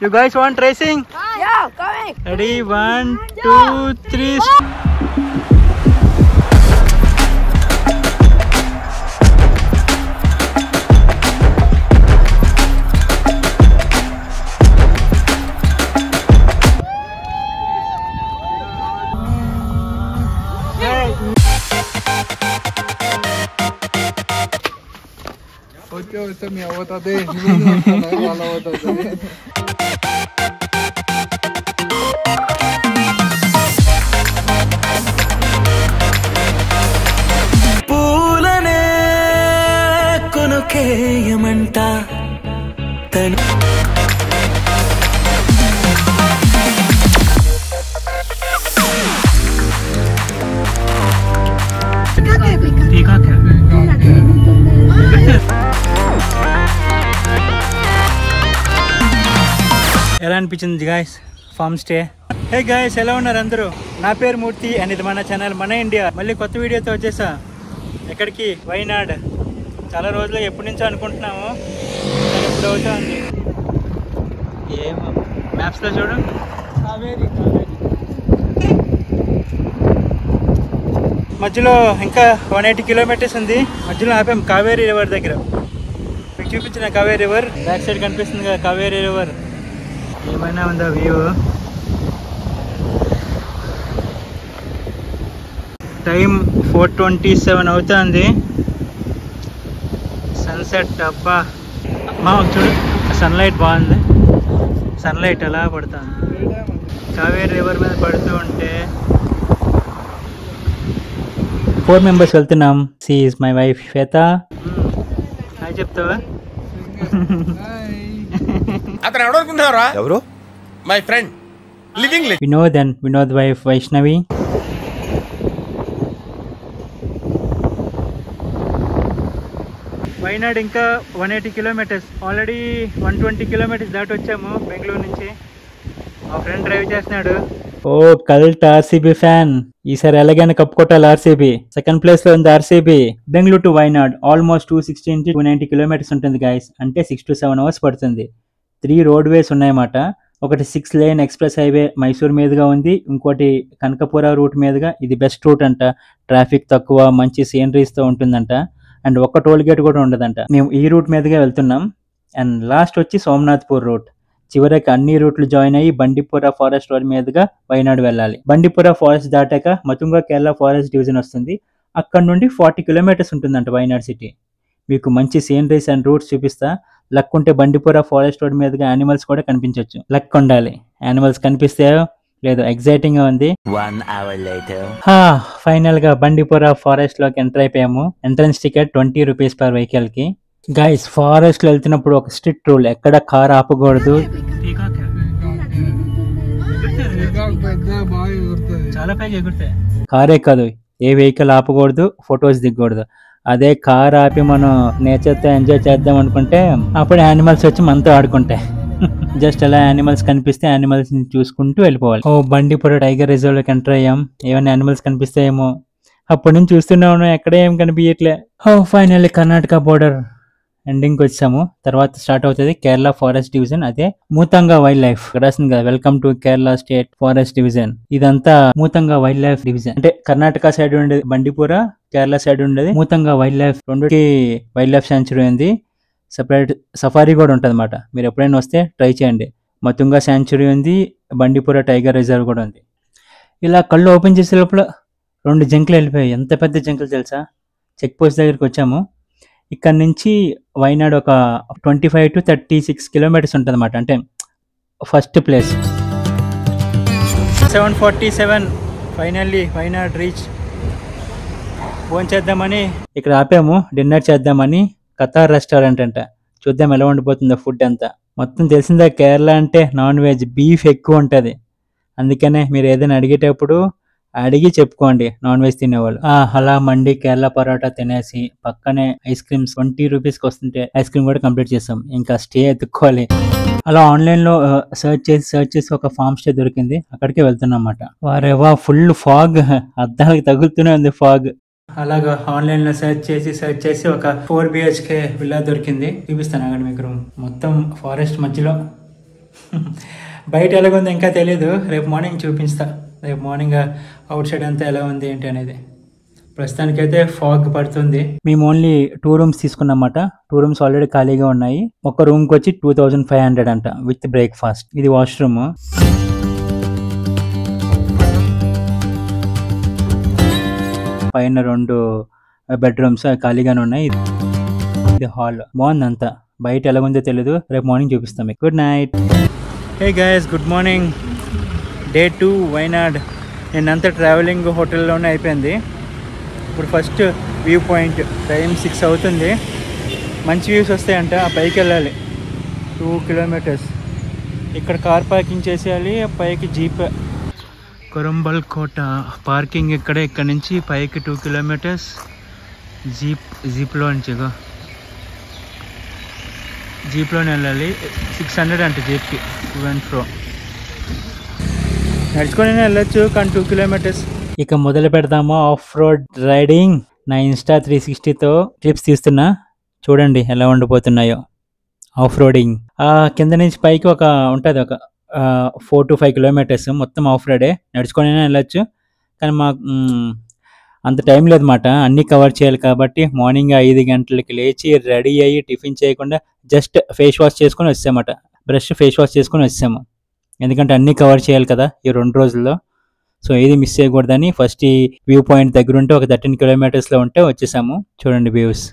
You guys want racing? Yeah, coming. Ready? 1, 2, 3. వచ్చే మీ అవుతుంది వాళ్ళ అవుతుంది పూలనే కొనుకేయమంట తను ఎలా అనిపించింది guys farm stay? Hey guys, ఎలా ఉన్నారు అందరూ? నా పేరు మూర్తి అండ్ ఇది మన ఛానల్ మన ఇండియా. మళ్ళీ కొత్త వీడియోతో వచ్చేసా. ఎక్కడికి? వైనాడ్. చాలా రోజులు ఎప్పటి నుంచో అనుకుంటున్నాము, ఎప్పుడు అవుతుంది. ఏమో మ్యాప్స్లో చూడు, కావేరి మధ్యలో ఇంకా 180 కిలోమీటర్స్ ఉంది. మధ్యలో ఆపాం కావేరీ రివర్ దగ్గర. మీకు చూపించిన కావేరీ రివర్ బ్యాక్ సైడ్ కనిపిస్తుంది కదా కావేరీ రివర్. ఏమైనా ఉందా వ్యూ? టైం 4:27 అవుతుంది. సన్సెట్. అబ్బా మా చూడు, సన్లైట్ బాగుంది. సన్లైట్ ఎలా పడుతుంది కావేరీ రివర్ మీద పడుతూ ఉంటే. 4 మెంబర్స్ వెళ్తున్నాం. She is my wife Shweta. Hi చెప్తావా? అతను ఎవరనుకుంటున్నారా? ఎవరు? My friend living Vinod and Vinod wife Vaishnavi. Wayanad ఇంకా 180 కిలోమీటర్స్. ఆల్రెడీ 120 కిలోమీటర్స్ దాటి వచ్చాము బెంగళూరు నుంచి. మా ఫ్రెండ్ డ్రైవ్ చేస్తున్నాడు. ఓ కల్ట్ ఆర్సీబీ ఫ్యాన్. ఈసారి ఎలాగైనా కప్పు కొట్టాలి ఆర్సీబీ. సెకండ్ ప్లేస్ లో ఉంది RCB. Bengaluru to Wayanad almost 260 నుంచి 290 కిలోమీటర్స్ ఉంటుంది గైస్. అంటే 6 to 7 hours పడుతుంది. 3 రోడ్ వేస్ ఉన్నాయన్నమాట. ఒకటి 6 lane ఎక్స్ప్రెస్ హైవే మైసూర్ మీదుగా ఉంది. ఇంకోటి కనకపుర రూట్ మీదుగా. ఇది బెస్ట్ రూట్ అంట. ట్రాఫిక్ తక్కువ, మంచి సీనరీస్తో ఉంటుందంట. అండ్ ఒక్క టోల్ గేట్ కూడా ఉండదంట. మేము ఈ రూట్ మీదుగా వెళ్తున్నాం. అండ్ లాస్ట్ వచ్చి సోమనాథ్పూర్ రూట్. చివరికి అన్ని రూట్లు జాయిన్ అయ్యి బండిపుర ఫారెస్ట్ రోడ్ మీదుగా వైనాడ్ వెళ్ళాలి. బండిపుర ఫారెస్ట్ దాటాక మతుంగా కేరళ ఫారెస్ట్ డివిజన్ వస్తుంది. అక్కడ నుండి 40 కిలోమీటర్స్ ఉంటుందంట వైనాడ్ సిటీ. మీకు మంచి సీనరీస్ అండ్ రూట్స్ చూపిస్తా. లక్ ఉంటే బండిపుర ఫారెస్ట్ రోడ్ మీదుగా యానిమల్స్ కూడా కనిపించవచ్చు. లక్ ఉండాలి. యానిమల్స్ కనిపిస్తే లేదు, ఎగ్జైటింగ్ గా ఉంది. 1 hour later. ఫైనల్ గా బండిపుర ఫారెస్ట్ లోకి ఎంటర్ అయిపోయాము. Entrance ticket 20 rupees per vehicle కి. గైస్, ఫారెస్ట్ లో వెళ్తున్నప్పుడు ఒక స్ట్రిక్ట్ రూల్, ఎక్కడ కార్ ఆపకూడదు. చాలా పైకి ఎగురుతాయి. కారే కాదు, ఏ వెహికల్ ఆపకూడదు, ఫొటోస్ దిగకూడదు. అదే కార్ ఆపి మనం నేచర్తో ఎంజాయ్ చేద్దాం అనుకుంటే అప్పుడు యానిమల్స్ వచ్చి మనతో ఆడుకుంటాయి. జస్ట్ అలా యానిమల్స్ కనిపిస్తే యానిమల్స్ ని చూసుకుంటూ వెళ్ళిపోవాలి. ఓ బండిపుర టైగర్ రిజర్వ్ లోకి ఎంటర్ అయ్యాం. ఏమైనా యానిమల్స్ కనిపిస్తాయేమో. అప్పటి నుంచి చూస్తూనే ఉన్నాం, ఎక్కడ ఏం కనిపించట్లే. ఫైనల్లీ కర్ణాటక బోర్డర్ ఎండింగ్ వచ్చాము. తర్వాత స్టార్ట్ అవుతుంది కేరళ ఫారెస్ట్ డివిజన్. అదే మూతంగా వైల్డ్ లైఫ్. రాసింది కదా, welcome to Kerala state forest division. ఇదంతా మూతంగా వైల్డ్ లైఫ్ డివిజన్. అంటే కర్ణాటక సైడ్ ఉండేది బండిపుర, కేరళ సైడ్ ఉండేది మూతంగా వైల్డ్ లైఫ్. రెండుకి వైల్డ్ లైఫ్ శాంచురీ ఉంది. సెపరేట్ సఫారీ కూడా ఉంటుంది అన్నమాట. మీరు ఎప్పుడైనా వస్తే ట్రై చేయండి. మతుంగా శాంచురీ ఉంది, బండిపుర టైగర్ రిజర్వ్ కూడా ఉంది. ఇలా కళ్ళు ఓపెన్ చేసే లోపల 2 జింకలు వెళ్ళిపోయాయి. ఎంత పెద్ద జింకలు తెలుసా? చెక్ పోస్ట్ దగ్గరికి వచ్చాము. ఇక్కడ నుంచి వైనాడ్ ఒక 25 to 36 కిలోమీటర్స్ ఉంటుంది అన్నమాట. అంటే first place 7:47. Finally Wayanad reach. Phone చేద్దామని ఇక్కడ ఆపాము, డిన్నర్ చేద్దామని. కతార్ రెస్టారెంట్ అంట. చూద్దాం ఎలా ఉండిపోతుందో ఫుడ్ అంతా. మొత్తం తెలిసిందా, కేరళ అంటే నాన్ వెజ్, బీఫ్ ఎక్కువ ఉంటుంది. అందుకనే మీరు ఏదైనా అడిగేటప్పుడు అడిగి చెప్పుకోండి నాన్ వెజ్ తినేవాళ్ళు. అలా మండి కేరళ పరోటా తినేసి పక్కనే ఐస్ క్రీమ్స్ 20 రూపీస్కి వస్తుంటే ఐస్ క్రీమ్ కూడా కంప్లీట్ చేసాం. ఇంకా స్టే ఎత్తుక్కోవాలి. అలా ఆన్లైన్లో సర్చ్ చేసి ఒక ఫామ్ స్టే దొరికింది. అక్కడికే వెళ్తున్నాం అన్నమాట. వారేవా ఫుల్ ఫాగ్, అద్దాలకి తగులుతూనే ఉంది ఫాగ్. అలాగా ఆన్లైన్లో సర్చ్ చేసి ఒక 4 BHK విల్లా దొరికింది. చూపిస్తాను అక్కడ మీకు రూమ్. మొత్తం ఫారెస్ట్ మధ్యలో బయట ఎలాగుందో ఇంకా తెలియదు, రేపు మార్నింగ్ చూపిస్తా. రేపు మార్నింగ్ అవుట్ సైడ్ అంతా ఎలా ఉంది ఏంటి అనేది. ప్రస్తుతానికైతే ఫాగ్ పడుతుంది. మేము ఓన్లీ 2 రూమ్స్ తీసుకున్నమాట. 2 రూమ్స్ ఆల్రెడీ ఖాళీగా ఉన్నాయి. ఒక రూమ్కి వచ్చి 2500 అంట విత్ బ్రేక్ఫాస్ట్. ఇది వాష్రూమ్. పైన 2 బెడ్రూమ్స్ ఖాళీగానే ఉన్నాయి. ఇది హాల్. బాగుందంతా. బయట ఎలాగుందో తెలీదు, రేపు మార్నింగ్ చూపిస్తాం మీకు. Good night. Hey guys, good morning. Day 2 Wayanad. నేనంతా ట్రావెలింగ్ హోటల్లోనే అయిపోయింది. ఇప్పుడు ఫస్ట్ వ్యూ పాయింట్. టైం 6 అవుతుంది. మంచి వ్యూస్ వస్తాయంట. ఆ పైకి వెళ్ళాలి 2 కిలోమీటర్స్. ఇక్కడ కార్ పార్కింగ్ చేసేయాలి. పైకి జీప్. కొరంబల్ కోట పార్కింగ్ ఇక్కడ నుంచి పైకి 2 కిలోమీటర్స్. జీప్లో నుంచి జీప్లోనే వెళ్ళాలి. 600 అంటే జీప్కి టు అండ్ ఫ్రో. నడుచుకొని వెళ్ళొచ్చు కానీ 2 కిలోమీటర్స్. ఇక మొదలు పెడతాము ఆఫ్ రోడ్ రైడింగ్. నా ఇన్స్టా 360తో ట్రిప్స్ తీస్తున్నా, చూడండి ఎలా ఉండిపోతున్నాయో. Off roading. కింద నుంచి పైకి ఒక ఉంటుంది, ఒక 4 to 5 కిలోమీటర్స్. మొత్తం ఆఫ్ రోడే, నడుచుకొని వెళ్ళొచ్చు. కానీ మాకు అంత టైం లేదన్నమాట, అన్నీ కవర్ చేయాలి కాబట్టి మార్నింగ్ 5 గంటలకి లేచి రెడీ అయ్యి టిఫిన్ చేయకుండా జస్ట్ ఫేస్ వాష్ చేసుకొని వచ్చామట. ఫేస్ వాష్ చేసుకొని వచ్చాము, ఎందుకంటే అన్నీ కవర్ చేయాలి కదా ఈ 2 రోజుల్లో. సో ఏది మిస్ చేయకూడదని ఫస్ట్ ఈ వ్యూ పాయింట్ దగ్గర ఉంటే ఒక 13 కిలోమీటర్స్లో ఉంటే వచ్చేసాము. చూడండి వ్యూస్.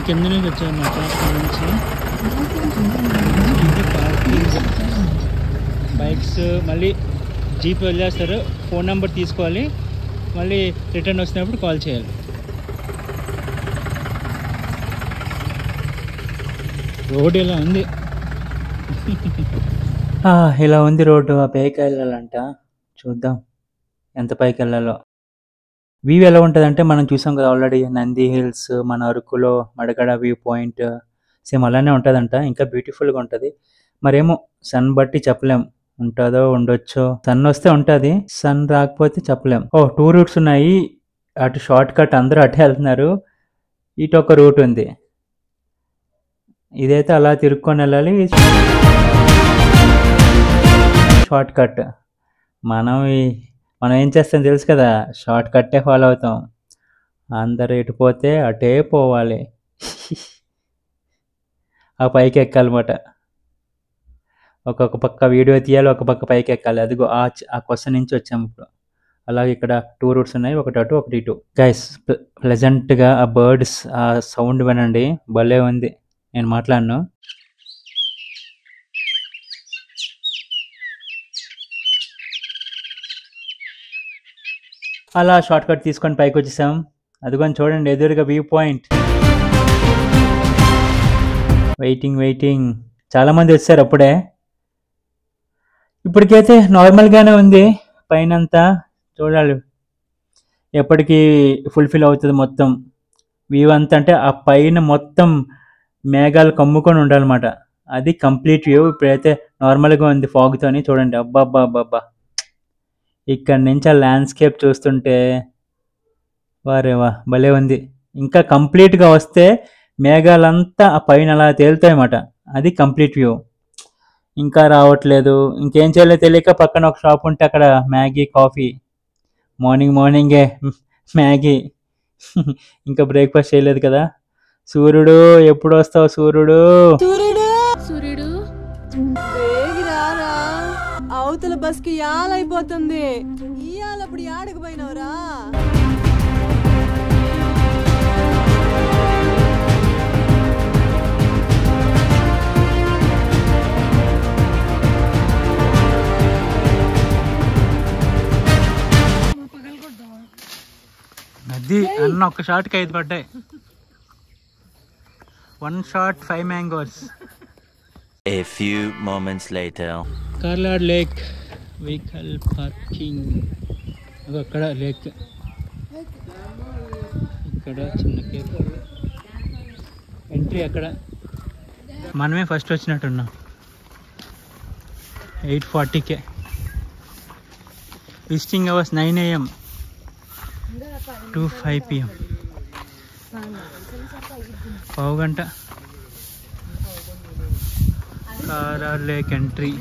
కింద నుంచి వచ్చామన్నమాట. అక్కడ నుంచి పార్కింగ్, బైక్స్, మళ్ళీ జీప్ వదిలేస్తారు. ఫోన్ నెంబర్ తీసుకోవాలి, మళ్ళీ రిటర్న్ వచ్చినప్పుడు కాల్ చేయాలి. రోడ్ ఇలా ఉంది. ఇలా ఉంది రోడ్డు. ఆ పైకి వెళ్ళాలంట, చూద్దాం ఎంత పైకి వెళ్ళాలో. వ్యూ ఎలా ఉంటుందంటే మనం చూసాం కదా ఆల్రెడీ, నంది హిల్స్, మన అరకులో మడగడ వ్యూ పాయింట్ సేమ్ అలానే ఉంటుందంట. ఇంకా బ్యూటిఫుల్గా ఉంటుంది. మరేమో సన్ బట్టి చెప్పలేం, ఉంటుందో ఉండొచ్చో. సన్ వస్తే ఉంటుంది, సన్ రాకపోతే చెప్పలేం. 2 రూట్స్ ఉన్నాయి. అటు షార్ట్ కట్, అందరూ అటే వెళ్తున్నారు. ఇటు ఒక రూట్ ఉంది. ఇదైతే అలా తిరుక్కొని వెళ్ళాలి. Short cut. మనం ఏం చేస్తాం తెలుసు కదా, షార్ట్ కట్టే ఫాలో అవుతాం. అందరు ఎటు పోతే అటే పోవాలి. ఆ పైకి ఎక్కాలన్నమాట. ఒక్కొక్క పక్క వీడియో తీయాలి, ఒక పక్క పైకి ఎక్కాలి. అదిగో ఆ క్వశ్చన్ నుంచి వచ్చాము ఇప్పుడు. అలాగే ఇక్కడ 2 రూట్స్ ఉన్నాయి, ఒకటి అటు ఒకటి ఇటు. గైస్, ప్లెజెంట్గా ఆ బర్డ్స్ ఆ సౌండ్ వినండి, భలే ఉంది. నేను మాట్లాడను. అలా షార్ట్ కట్ తీసుకొని పైకి వచ్చేసాం. అదిగోని చూడండి ఎదురుగా వ్యూ పాయింట్. వెయిటింగ్. చాలామంది వచ్చారు అప్పుడే. ఇప్పటికైతే నార్మల్గానే ఉంది పైనంతా. చూడాలి ఎప్పటికీ ఫుల్ఫిల్ అవుతుంది మొత్తం వ్యూ అంతా. అంటే ఆ పైన మొత్తం మేఘాలు కమ్ముకొని ఉండాలన్నమాట. అది కంప్లీట్ వ్యూ. ఇప్పుడైతే నార్మల్గా ఉంది ఫాగ్తోని. చూడండి, అబ్బా. ఇక్కడ నుంచి ఆ ల్యాండ్స్కేప్ చూస్తుంటే వారేవా భలే ఉంది. ఇంకా కంప్లీట్గా వస్తే మేఘాలంతా ఆ పైన అలా తేలుతాయన్నమాట. అది కంప్లీట్ వ్యూ. ఇంకా రావట్లేదు. ఇంకేం చేయాలో తెలియక పక్కన ఒక షాప్ ఉంటే అక్కడ మ్యాగీ, కాఫీ. మార్నింగే మ్యాగీ. ఇంకా బ్రేక్ఫాస్ట్ చేయలేదు కదా. సూర్యుడు ఎప్పుడు వస్తావు సూర్యుడు? అవతల బస్ కి యాలైపోతుంది. ఇయాలప్పుడు యాడకు పోయినవరా? మొన్న ఒక షాట్కి 5 పడ్డాయి. 1 shot 5 mangoes. A few moments later. Karlad lake vehicle parking. అక్కడ లేక్, ఇక్కడ చిన్న కేక్, ఎంట్రీ అక్కడ. మనమే ఫస్ట్ వచ్చినట్టున్నాం. 8:40కే. Visiting hours 9 AM to 5 PM. పావు గంట. Karlad lake entry.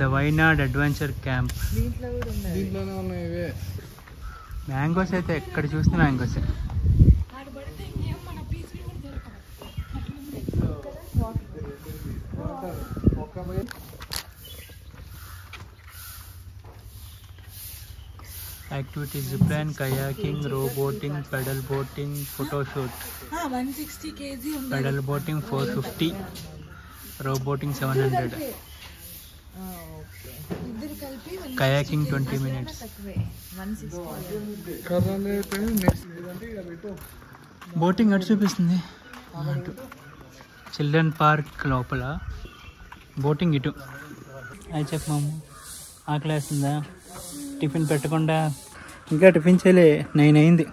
The Wayanad adventure camp. దీంట్లోనే ఉన్నాయి ఇవే మ్యాంగోస్. అయితే ఎక్కడ చూస్తే mangoes. Activities zipline, kayaking, row boating, pedal boating, photoshoot. 160 kg ఉంది. పెడల్ బోటింగ్ 450, రో బోటింగ్ 700, ఇద్దరు కలిపి కయాకింగ్ 20 minutes. కర్రలు అయితే నెక్స్ట్ లేదంటే ఇక పెట్టు. బోటింగ్ అటు చూపిస్తుంది. అటు చిల్డ్రన్ పార్క్ లోపల, బోటింగ్ ఇటు. అది చెప్పమాము. ఆకలి వేస్తుందా? టిఫిన్ పెట్టకుండా ఇంకా టిఫిన్ చేయలే. 9 అయింది.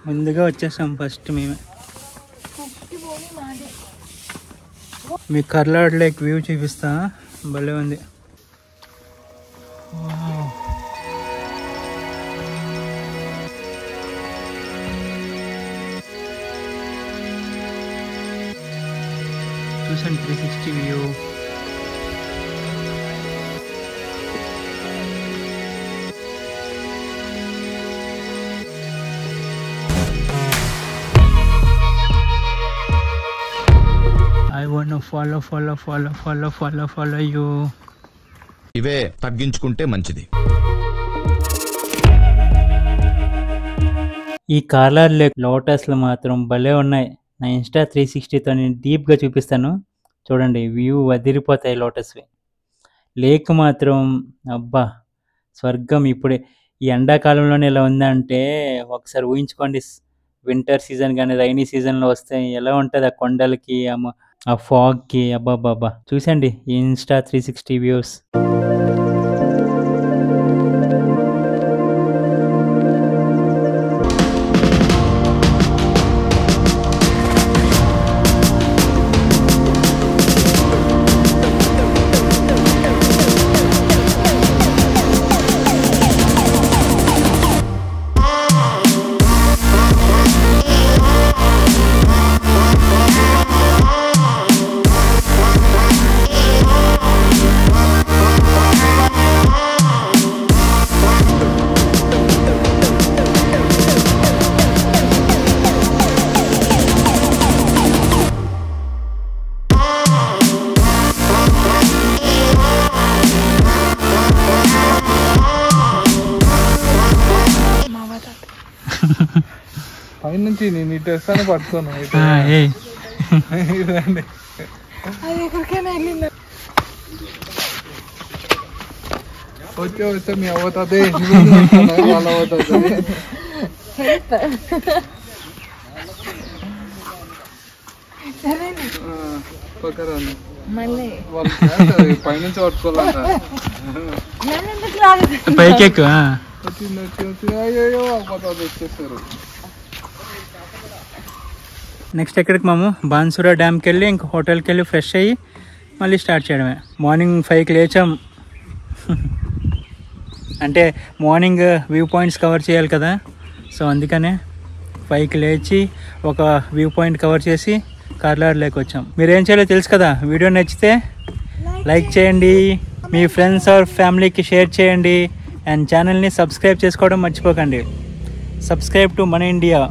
ముందుగా వచ్చేసాం ఫస్ట్ మేమే. మీకు కార్లాడ్ లేక్ వ్యూ చూపిస్తా. భలే ఉంది. వావ్. చూసాను 360 view. I want to follow you. ఇవే తగ్గించుకుంటే మంచిది. ఈ కార్లాడ్ లేక్ లోటస్లు మాత్రం భలే ఉన్నాయి. నా ఇన్స్టా 360తో నేను డీప్గా చూపిస్తాను చూడండి. వ్యూ వదిలిపోతాయి లోటస్వి. లేక్ మాత్రం అబ్బా స్వర్గం. ఇప్పుడే ఈ ఎండాకాలంలోనే ఇలా ఉందంటే ఒకసారి ఊహించుకోండి. వింటర్ సీజన్ కానీ రైనీ సీజన్లో వస్తే ఎలా ఉంటుంది ఆ కొండలకి, ఆ ఫాగ్కి. అబ్బాబ్బాబ్బా చూసండి ఈ ఇన్స్టా 360 వ్యూస్. పైనుంచి నేను ఇటు వస్తాను పట్టుకోను. రండి. అది ఎక్కడికైనా వెళ్ళింది. వచ్చే మీ అవ్వతుంది వాళ్ళ అవుతుంది. పక్కరాను మళ్ళీ వాళ్ళు పైనుంచి పట్టుకోవాలంట. పైకి ఎక్కువ వచ్చి అయ్యో అవ్వతుంది వచ్చేసారు. నెక్స్ట్ ఎక్కడికి మాము? బాన్సురా డ్యామ్కి వెళ్ళి ఇంక హోటల్కి వెళ్ళి ఫ్రెష్ అయ్యి మళ్ళీ స్టార్ట్ చేయడమే. మార్నింగ్ 5కి లేచాం. అంటే మార్నింగ్ వ్యూ పాయింట్స్ కవర్ చేయాలి కదా, సో అందుకనే 5కి లేచి ఒక వ్యూ పాయింట్ కవర్ చేసి కార్లాడ్ లేక్ వచ్చాం. మీరు ఏం చేయాలో తెలుసు కదా. వీడియో నచ్చితే లైక్ చేయండి, మీ ఫ్రెండ్స్ ఆర్ ఫ్యామిలీకి షేర్ చేయండి, అండ్ ఛానల్ని సబ్స్క్రైబ్ చేసుకోవడం మర్చిపోకండి. సబ్స్క్రైబ్ టు మన India.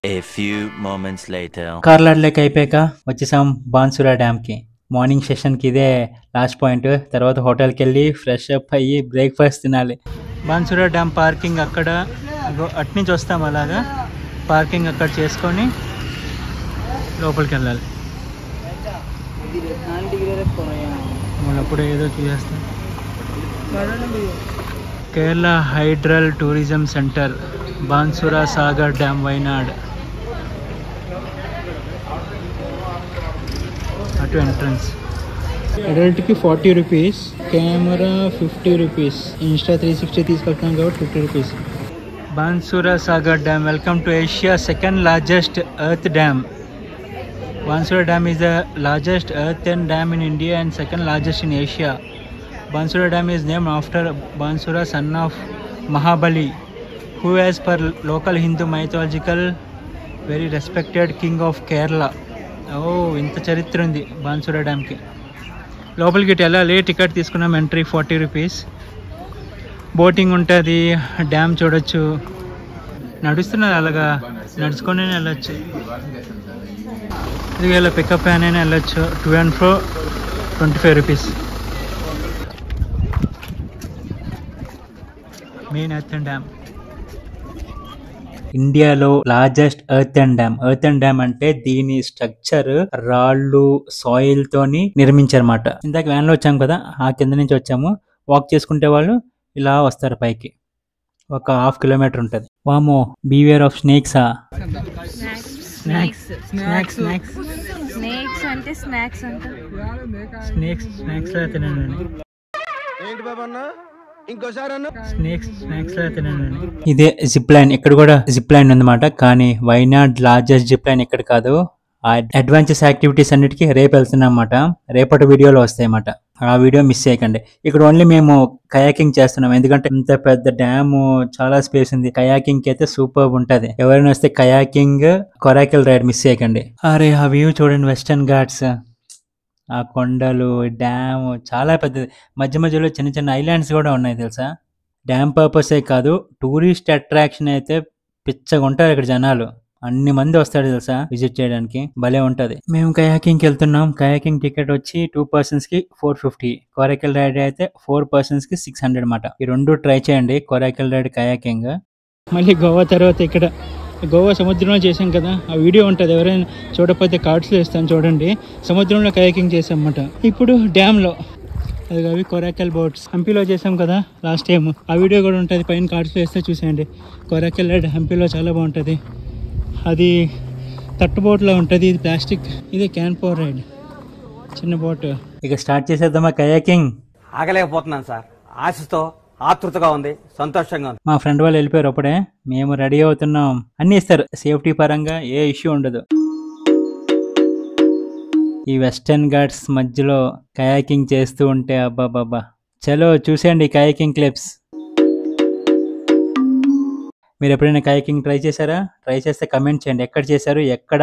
A few moments later. Karlad lake అయిపోయాక వచ్చేసాం బాన్సురా డ్యామ్కి. మార్నింగ్ సెషన్కి ఇదే లాస్ట్ పాయింట్. తర్వాత హోటల్కి వెళ్ళి ఫ్రెష్ అప్ అయ్యి బ్రేక్ఫాస్ట్ తినాలి. బాన్సురా డ్యామ్ పార్కింగ్ అక్కడ, అట్నుంచి వస్తాం అలాగా. పార్కింగ్ అక్కడ చేసుకొని లోపలికి వెళ్ళాలి. మళ్ళీ అప్పుడే ఏదో చూసేస్తాం. Kerala hydel tourism centre, Banasura Sagar dam, Wayanad. అటు ఎంట్రన్స్. అడల్ట్కి 40 రూపీస్, కెమెరా 50 రూపీస్, ఇన్స్టా 360 తీసుకెళ్తాం కాబట్టి 50 rupees. Banasura Sagar dam. Welcome to Asia second largest earth dam. Bansura Dam is the largest earthen dam in India and second largest in Asia. Bansura Dam is named after Bansura, son of Mahabali, who as per local Hindu mythological very respected king of Kerala. ఇంత చరిత్ర ఉంది బాన్సురా డ్యామ్కి. లోపలికి వెళ్ళాలి, ticket తీసుకున్నాం, entry 40 rupees. Boating ఉంటుంది, dam చూడొచ్చు. నడుస్తున్నది, అలాగా నడుచుకొని వెళ్ళొచ్చు. ఇది ఇలా పికప్ వ్యాన్ అయినా వెళ్ళొచ్చు. 2 and 4 25 rupees. Main earthen dam, ఇండియాలో largest earthen dam. Earthen dam అంటే దీని స్ట్రక్చర్ రాళ్ళు, సాయిల్ తోని నిర్మించారన్నమాట. ఇందాక వ్యాన్ లో వచ్చాము కదా, ఆ కింద నుంచి వచ్చాము. వాక్ చేసుకుంటే వాళ్ళు ఇలా వస్తారు పైకి. ఒక 1/2 కిలోమీటర్ ఉంటుంది. వామో, బీవేర్ ఆఫ్ స్నేక్సా. స్నాక్స్ అంటే స్నాక్స్ అంటే స్నాక్స్ లా తినండి. స్నాక్స్ లా తినండి. ఇదే జిప్ లైన్. ఇక్కడ కూడా జిప్ లైన్ ఉందన్నమాట. కానీ వైనాడ్ లార్జెస్ట్ జిప్ లైన్ ఇక్కడ కాదు. ఆ అడ్వెంచర్స్ యాక్టివిటీస్ అన్నిటికీ రేపు వెళ్తున్నాం అన్నమాట. రేపటి వీడియోలో వస్తాయి అన్నమాట. ఆ వీడియో మిస్ చేయకండి. ఇక్కడ ఓన్లీ మేము కయాకింగ్ చేస్తున్నాం, ఎందుకంటే ఇంత పెద్ద డ్యామ్, చాలా స్పేస్ ఉంది. కయాకింగ్ కి అయితే సూపర్ ఉంటది. ఎవరైనా వస్తే కయాకింగ్, కొరాకిల్ రైడ్ మిస్ చేయకండి. అరే ఆ వ్యూ చూడండి, వెస్టర్న్ ఘాట్స్, ఆ కొండలు, డ్యామ్ చాలా పెద్దది. మధ్య మధ్యలో చిన్న చిన్న ఐలాండ్స్ కూడా ఉన్నాయి తెలుసా. డ్యామ్ పర్పసే కాదు, టూరిస్ట్ అట్రాక్షన్ అయితే పిచ్చగా ఉంటారు ఇక్కడ జనాలు. అన్ని మంది వస్తాడు తెలుసా విజిట్ చేయడానికి. భలే ఉంటది. మేము కయాకింగ్ కి వెళ్తున్నాం. కయాకింగ్ టికెట్ వచ్చి 2 persons కి 450. కొరాకిల్ రైడ్ అయితే 4 persons కి 600 అన్నమాట. ఈ రెండు ట్రై చేయండి, కొరాకిల్ రైడ్, కయాకింగ్. మళ్ళీ గోవా తర్వాత ఇక్కడ గోవా సముద్రంలో చేసాం కదా, ఆ వీడియో ఉంటుంది. ఎవరైనా చూడకపోతే కార్డ్స్లో ఇస్తాను చూడండి. సముద్రంలో కయాకింగ్ చేసాం అన్నమాట. ఇప్పుడు డ్యామ్లో అవి కొరాకిల్ బోట్స్. హంపీలో చేసాం కదా లాస్ట్ టైం, ఆ వీడియో కూడా ఉంటుంది. పైన కార్డ్స్లో వేస్తే చూసేయండి. కొరాకిల్ రైడ్ హంపీలో చాలా బాగుంటుంది. అది తట్టు బోట్లో ఉంటుంది, ఇది ప్లాస్టిక్. ఇది క్యాన్ పవర్ రైడ్, చిన్న బోట్. ఇక స్టార్ట్ చేసేద్దామా కయాకింగ్? ఆగలేకపోతున్నాను సార్, ఆశతో ఆతృతగా ఉంది, సంతోషంగా ఉంది. మా ఫ్రెండ్ వాళ్ళు వెళ్ళిపోయారు అప్పుడే. మేము రెడీ అవుతున్నాం. అన్ని ఇస్తారు సేఫ్టీ పరంగా, ఏ ఇష్యూ ఉండదు. ఈ వెస్టర్న్ ఘాట్స్ మధ్యలో కయాకింగ్ చేస్తూ ఉంటే అబ్బాబాబా. చలో చూసేయండి కయాకింగ్ క్లిప్స్. మీరు ఎప్పుడైనా కయాకింగ్ ట్రై చేశారా? ట్రై చేస్తే కమెంట్ చేయండి. ఎక్కడ చేశారు, ఎక్కడ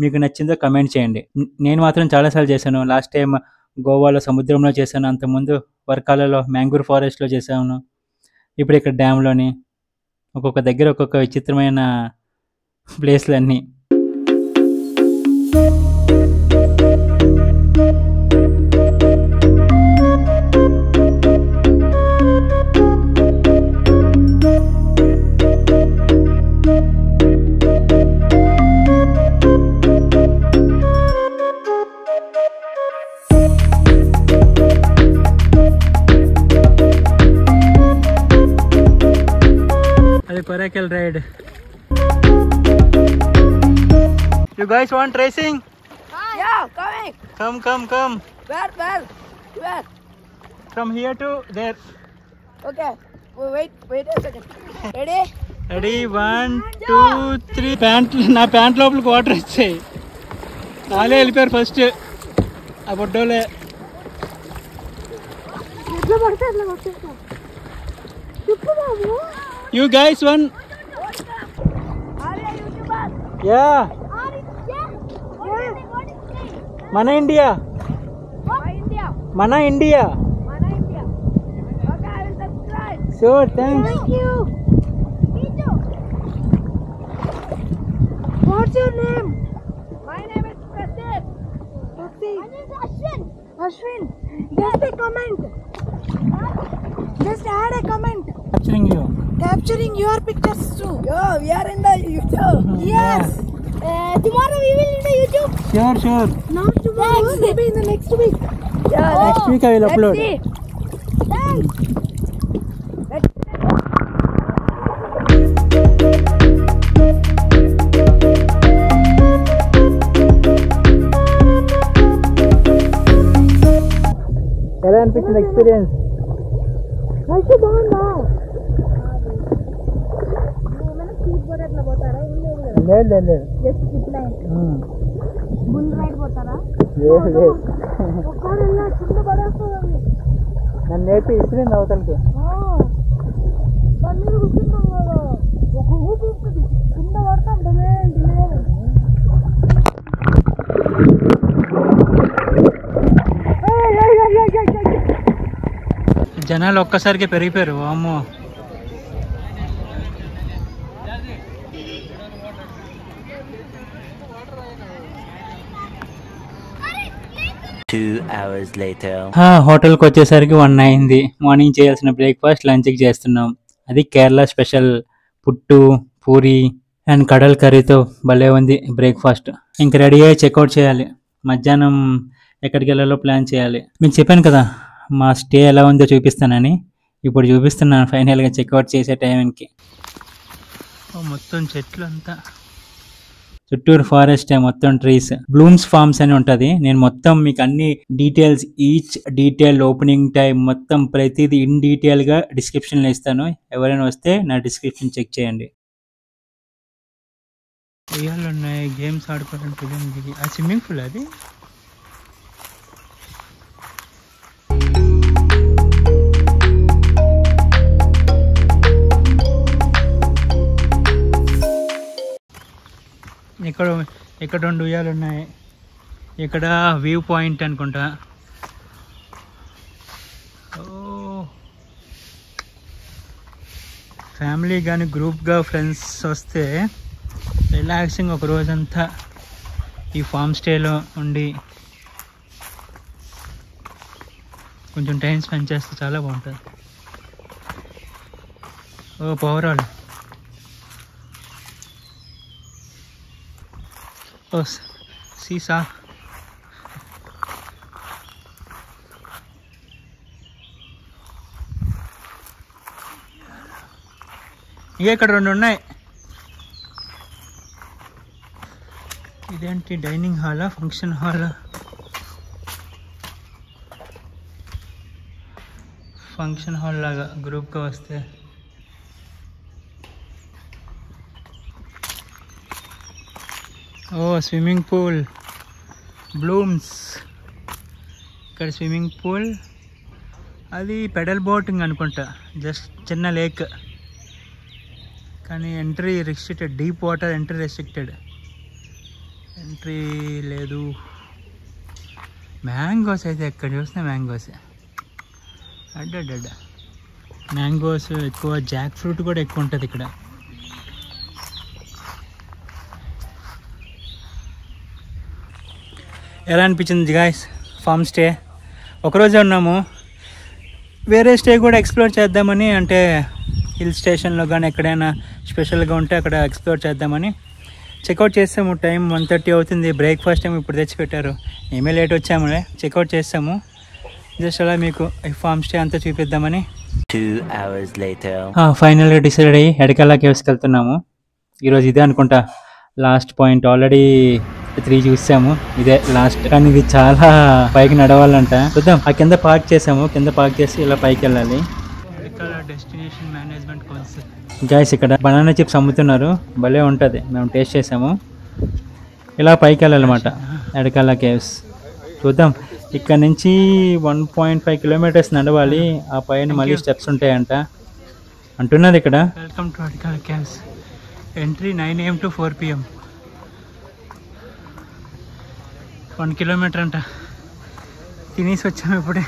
మీకు నచ్చిందో కమెంట్ చేయండి. నేను మాత్రం చాలాసార్లు చేశాను. లాస్ట్ టైం గోవాలో సముద్రంలో చేశాను, అంతకుముందు వర్కాలలో మ్యాంగ్రూవ్ ఫారెస్ట్లో చేశాను, ఇప్పుడు ఇక్కడ డ్యామ్లోని. ఒక్కొక్క దగ్గర ఒక్కొక్క విచిత్రమైన ప్లేస్లన్నీ. Korakil ride. You guys want racing? Yeah, coming. Come. Where? From here to there. Okay. Wait a second. Ready? 1, 2, 3. నా ప్యాంట్ లోపలికి వాటర్ వచ్చాయి. వాళ్ళే వెళ్ళిపోయారు ఫస్ట్. ఆ బొడ్డోలే. You guys won. Yeah. Mana India. Okay, I will subscribe. Sure, thanks. Thank you. Me too. What's your name? My name is Pradeep. My name is Ashwin. Just a comment. Just add a comment. Capturing your pictures too. Yo, we are in the YouTube. Yes. Tomorrow we will in the YouTube. Sure. Not tomorrow. Maybe in the next week. Next week I will upload. Thanks. అనిపించింది experience? అయితే బాగుందా? Speed boat ఎట్లా పోతారా? లేదు లేదు లేదు, just slip line bull ride పోతారా? లేదు లేదు, ఒక్కడు ఇలా కింద పడేస్తుంది. నన్ను నేర్పి ఇచ్చిపోయింది అవతలకి. దాని మీద కూర్చుంటాం కదా, ఒక ఊపి ఉంటుంది, కింద పడతాం డిమేల్ డిమేల్. జనాలు ఒక్కసారికి పెరిగిపోయారు. అమ్మో, హోటల్కి వచ్చేసరికి 1 అయింది. మార్నింగ్ చేయాల్సిన బ్రేక్ఫాస్ట్ లంచ్కి చేస్తున్నాం. అది కేరళ స్పెషల్ పుట్టు, పూరి అండ్ కడల్ కర్రీతో భలే ఉంది బ్రేక్ఫాస్ట్. ఇంక రెడీ అయ్యి చెక్అవుట్ చేయాలి. మధ్యాహ్నం ఎక్కడికి వెళ్ళాలో ప్లాన్ చేయాలి. మీకు చెప్పాను కదా మా స్టే ఎలా ఉందో చూపిస్తానని. ఇప్పుడు చూపిస్తున్నాను ఫైనల్గా చెక్అవుట్ చేసే టైంకి. మొత్తం చెట్లు అంతా, చుట్టూరు ఫారెస్ట్, మొత్తం ట్రీస్. బ్లూమ్స్ ఫార్మ్స్ అని ఉంటుంది. నేను మొత్తం మీకు అన్ని details, each detail, opening time మొత్తం ప్రతిదీ ఇన్ డీటెయిల్గా డిస్క్రిప్షన్లో ఇస్తాను. ఎవరైనా వస్తే నా డిస్క్రిప్షన్ చెక్ చేయండి. ఉయ్యాలు ఉన్నాయి, గేమ్స్ ఆడుకోవడానికి. ఆ స్విమ్మింగ్ పూల్ అది. ఇక్కడ 2 ఉయ్యాలు ఉన్నాయి. ఇక్కడ వ్యూ పాయింట్ అనుకుంటా. ఫ్యామిలీ కానీ గ్రూప్గా ఫ్రెండ్స్ వస్తే రిలాక్సింగ్ ఒక రోజంతా ఈ ఫామ్ స్టేలో ఉండి కొంచెం టైం స్పెండ్ చేస్తే చాలా బాగుంటుంది. పవరాలు. సీసా. ఇంకా ఇక్కడ 2 ఉన్నాయి. ఇదేంటి, డైనింగ్ హాలా, ఫంక్షన్ హాలా? ఫంక్షన్ హాల్ లాగా గ్రూప్గా వస్తే. Swimming pool, blooms. ఇక్కడ స్విమ్మింగ్ పూల్, అది పెడల్ బోటింగ్ అనుకుంటా, జస్ట్ చిన్న లేక్. కానీ entry restricted, deep water entry restricted, entry లేదు. మ్యాంగోస్ అయితే ఎక్కడ చూసినా మ్యాంగోసే. అడ్డడ్డ మ్యాంగోస్ ఎక్కువ, జాక్ ఫ్రూట్ కూడా ఎక్కువ ఉంటుంది ఇక్కడ. ఎలా అనిపించింది గాయ్స్ ఫామ్ స్టే? ఒకరోజే ఉన్నాము. వేరే స్టే కూడా ఎక్స్ప్లోర్ చేద్దామని, అంటే హిల్ స్టేషన్లో కానీ ఎక్కడైనా స్పెషల్గా ఉంటే అక్కడ ఎక్స్ప్లోర్ చేద్దామని చెక్అవుట్ చేసాము. టైం 1:30 అవుతుంది. బ్రేక్ఫాస్ట్ టైం ఇప్పుడు తెచ్చిపెట్టారు. మేమే లేట్ వచ్చాములే. చెక్అవుట్ చేసాము. జస్ట్ అలా మీకు ఈ ఫామ్ స్టే అంతా చూపిద్దామని. 2 hours later. ఫైనల్గా డిసైడ్ అయ్యి ఎడకల్లా కేవ్స్కి వెళ్తున్నాము. ఈరోజు ఇదే అనుకుంటా లాస్ట్ పాయింట్. ఆల్రెడీ 3 చూసాము, ఇదే లాస్ట్. కానీ ఇది చాలా పైకి నడవాలంట. చూద్దాం. ఆ కింద పార్క్ చేసాము. కింద పార్క్ చేసి ఇలా పైకి వెళ్ళాలి. Destination management council. గైస్ ఇక్కడ బనానా చిప్స్ అమ్ముతున్నారు, భలే ఉంటుంది. మేము టేస్ట్ చేసాము. ఇలా పైకి వెళ్ళాలన్నమాట ఎడకల్లా కేవ్స్. చూద్దాం. ఇక్కడ నుంచి 1.5 kilometers నడవాలి. ఆ పైన మళ్ళీ స్టెప్స్ ఉంటాయంట అంటున్నది ఇక్కడ. Welcome to Edakkal caves. Entry 9 AM to 4 PM. 1 kilometer అంట. తినేసి వచ్చాము ఇప్పుడే.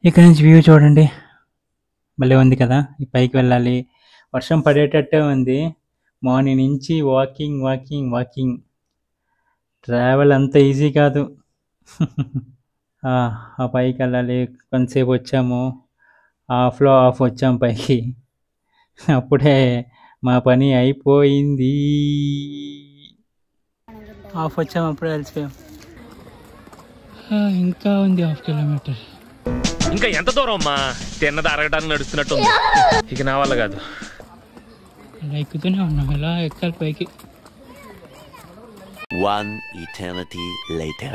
ఇక్కడ నుంచి వ్యూ చూడండి, భలే ఉంది కదా. ఈ పైకి వెళ్ళాలి. వర్షం పడేటట్టే ఉంది. మార్నింగ్ నుంచి వాకింగ్ వాకింగ్ వాకింగ్. ట్రావెల్ అంత ఈజీ కాదు. ఆ పైకి వెళ్ళాలి. కొంతసేపు వచ్చాము, హాఫ్లో హాఫ్ వచ్చాము పైకి. అప్పుడే మా పని అయిపోయింది. హాఫ్ వచ్చాము, అప్పుడే కలిసిపోయాం. ఇంకా ఉంది 1/2 kilometer. ఇంకా ఎంత దూరం అమ్మా? తిన్నది అరగడానికి నడుస్తున్నట్టు. ఇక నా వల్ల కాదు. అలా ఎక్కుతూనే ఉన్నాం. ఎలా ఎక్కాలి పైకి? 1 eternity later.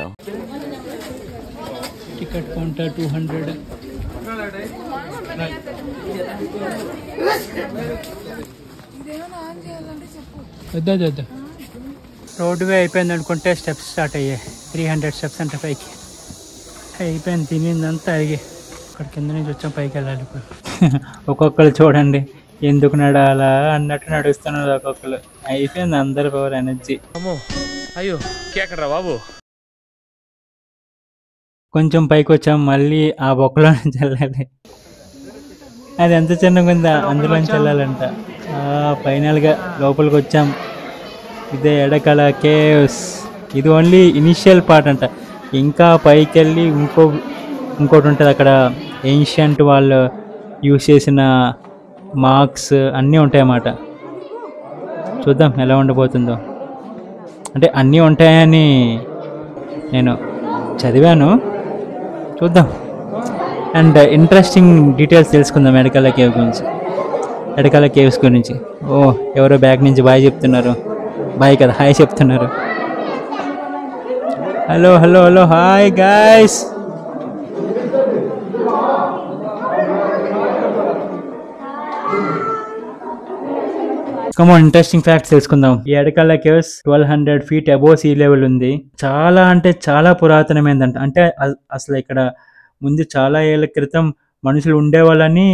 Ticket counter 200. వద్దా రోడ్డు వే అయిపోయింది అనుకుంటే స్టెప్స్ స్టార్ట్ అయ్యాయి. 300 స్టెప్స్ అంటే పైకి అయిపోయింది. తినిందంతా అడిగి అక్కడ కింద నుంచి వచ్చాం, పైకి వెళ్ళాలి ఇప్పుడు. ఒక్కొక్కరు చూడండి ఎందుకు నడాలా అన్నట్టు నడుస్తున్నారు ఒక్కొక్కరు. అయిపోయింది అందరి పవర్ ఎనర్జీ. అమ్మో అయ్యో కేకడరా బాబు. కొంచెం పైకి వచ్చాం, మళ్ళీ ఆ బొక్కలో నుంచి వెళ్ళాలి. అది ఎంత చిన్నగా ఉందా, అందులోంచి వెళ్ళాలంట. ఫైనల్గా లోపలికి వచ్చాం. ఇదే ఎడకల కేవ్స్. ఇది ఓన్లీ ఇనిషియల్ పార్ట్ అంట. ఇంకా పైకి వెళ్ళి ఇంకోటి ఉంటుంది అక్కడ. ఏన్షియంట్ వాళ్ళు యూజ్ చేసిన మార్క్స్ అన్నీ ఉంటాయన్నమాట. చూద్దాం ఎలా ఉండబోతుందో. అంటే అన్నీ ఉంటాయని నేను చదివాను, చూద్దాం. అండ్ ఇంట్రెస్టింగ్ డీటెయిల్స్ తెలుసుకుందాం ఎడకల కేవ్స్ గురించి. ఓ ఎవరో బ్యాక్ నుంచి బాయ్ చెప్తున్నారు. బాయ్ కదా, హాయ్ చెప్తున్నారు. Hello hello hello hi guys. Come on interesting facts తెలుసుకుందాం. ఈ Edakkal caves 1200 feet above sea level ఉంది. చాలా అంటే చాలా పురాతనమైందంట. అంటే అసలు ఇక్కడ ముందు చాలా ఏళ్ల క్రితం మనుషులు ఉండేవాళ్ళని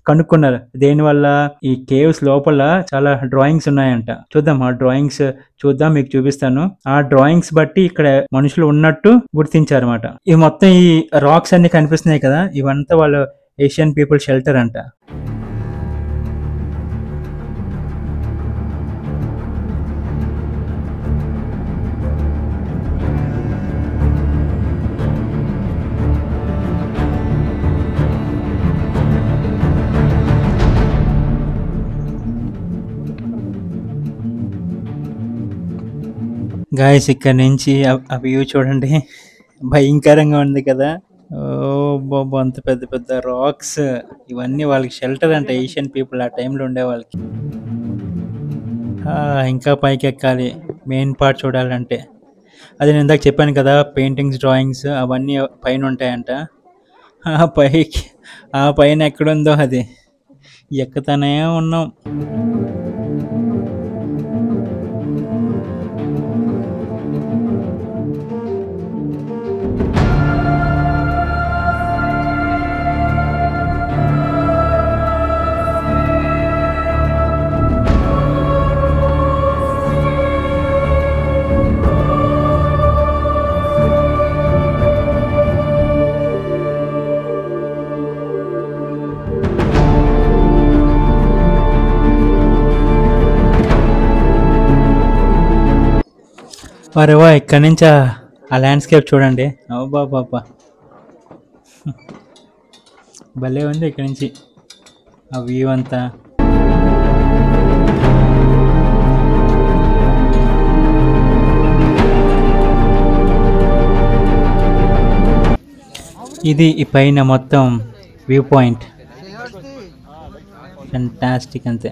కనుక్కున్నారు. దేనివల్ల? ఈ కేవ్స్ లోపల చాలా డ్రాయింగ్స్ ఉన్నాయంట. చూద్దాం, ఆ డ్రాయింగ్స్ చూద్దాం, మీకు చూపిస్తాను. ఆ డ్రాయింగ్స్ బట్టి ఇక్కడ మనుషులు ఉన్నట్టు గుర్తించారన్నమాట. ఈ మొత్తం ఈ రాక్స్ అన్ని కనిపిస్తున్నాయి కదా, ఇవంతా వాళ్ళు ఏషియన్ పీపుల్ షెల్టర్ అంట. గాయస్ ఇక్కడ నుంచి ఆ వ్యూ చూడండి, భయంకరంగా ఉంది కదా. ఓ బాబు, అంత పెద్ద పెద్ద రాక్స్. ఇవన్నీ వాళ్ళకి షెల్టర్ అంటే ఏషియన్ పీపుల్ ఆ టైంలో ఉండే వాళ్ళకి. ఇంకా పైకి ఎక్కాలి మెయిన్ పార్ట్ చూడాలంటే. అది నేను ఇందాక చెప్పాను కదా, పెయింటింగ్స్ డ్రాయింగ్స్ అవన్నీ పైన ఉంటాయంట. ఆ పైన ఎక్కడుందో అది ఎక్కుతానే ఉన్నాం. వరేవా, ఇక్కడ నుంచి ఆ ల్యాండ్స్కేప్ చూడండి. బాబా భలే ఉంది ఇక్కడ నుంచి ఆ వ్యూ అంతా. ఇది ఈ పైన మొత్తం వ్యూ పాయింట్. ఫెంటాస్టిక్ అంతే.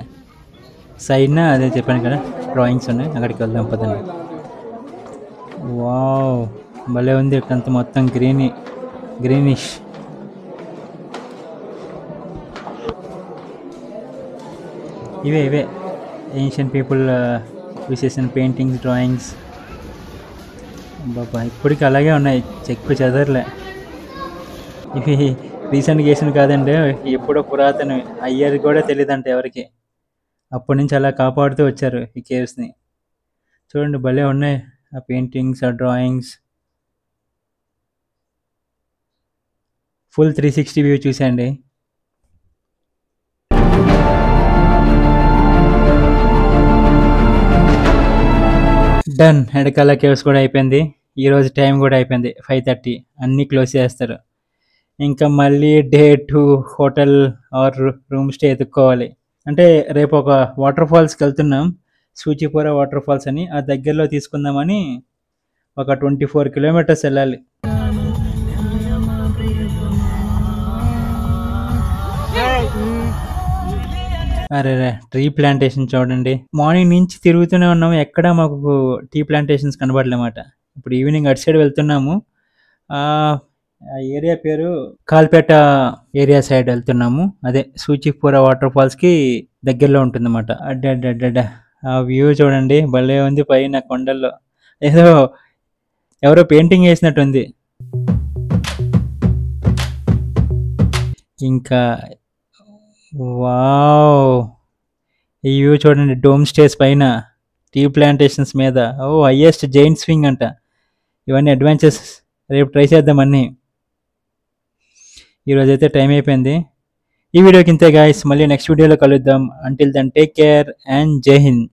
సైడ్న అదే చెప్పాను కదా డ్రాయింగ్స్ ఉన్నాయి, అక్కడికి వెళ్దాం పదండి. వావ్ భలే ఉంది ఇక్కడంతా మొత్తం గ్రీనిష్. ఇవే ఏన్షియన్ పీపుల్ యూస్ చేసిన పెయింటింగ్స్ డ్రాయింగ్స్. బాబా ఇప్పటికి అలాగే ఉన్నాయి, చెక్కు చెదర్లే. ఇవి రీసెంట్గా వేసిన కాదండి, ఎప్పుడో పురాతన అయ్యేది కూడా తెలియదంట ఎవరికి. అప్పటి నుంచి అలా కాపాడుతూ వచ్చారు ఈ కేవ్స్ని. చూడండి భలే ఉన్నాయి ఆ పెయింటింగ్స్, ఆ డ్రాయింగ్స్. ఫుల్ 360 వ్యూ చూసండి. డన్. ఎడకాల కేవ్స్ కూడా అయిపోయింది. ఈరోజు టైం కూడా అయిపోయింది, 5:30. అన్నీ క్లోజ్ చేస్తారు. ఇంకా మళ్ళీ day 2 hotel or room stay ఎత్తుక్కోవాలి. అంటే రేపు ఒక వాటర్ ఫాల్స్కి వెళ్తున్నాం, సూచిపుర వాటర్ ఫాల్స్ అని. ఆ దగ్గరలో తీసుకుందామని ఒక 24 kilometers వెళ్ళాలి. అరే ట్రీ ప్లాంటేషన్ చూడండి. మార్నింగ్ నుంచి తిరుగుతూనే ఉన్నాము, ఎక్కడ మాకు టీ ప్లాంటేషన్స్ కనబడలేమాట. ఇప్పుడు ఈవినింగ్ అటు సైడ్ వెళ్తున్నాము. ఆ ఏరియా పేరు కాల్పేట ఏరియా సైడ్ వెళ్తున్నాము. అదే సూచిపుర వాటర్ ఫాల్స్ కి దగ్గరలో ఉంటుంది అన్నమాట. అడ్డ ఆ వ్యూ చూడండి, భలే ఉంది. పైన కొండల్లో ఏదో ఎవరో పెయింటింగ్ వేసినట్టుంది. ఇంకా వావ్, ఈ వ్యూ చూడండి. డోమ్ స్టేస్ పైన టీ ప్లాంటేషన్స్ మీద. ఓ హైయెస్ట్ జైంట్ స్వింగ్ అంట. ఇవన్నీ అడ్వెంచర్స్, రేపు ట్రై చేద్దాం అన్నీ. ఈరోజైతే టైం అయిపోయింది. ఈ వీడియోకి ఇంతే గాయస్, మళ్ళీ నెక్స్ట్ వీడియోలో కలుద్దాం. Until then take care and Jai Hind.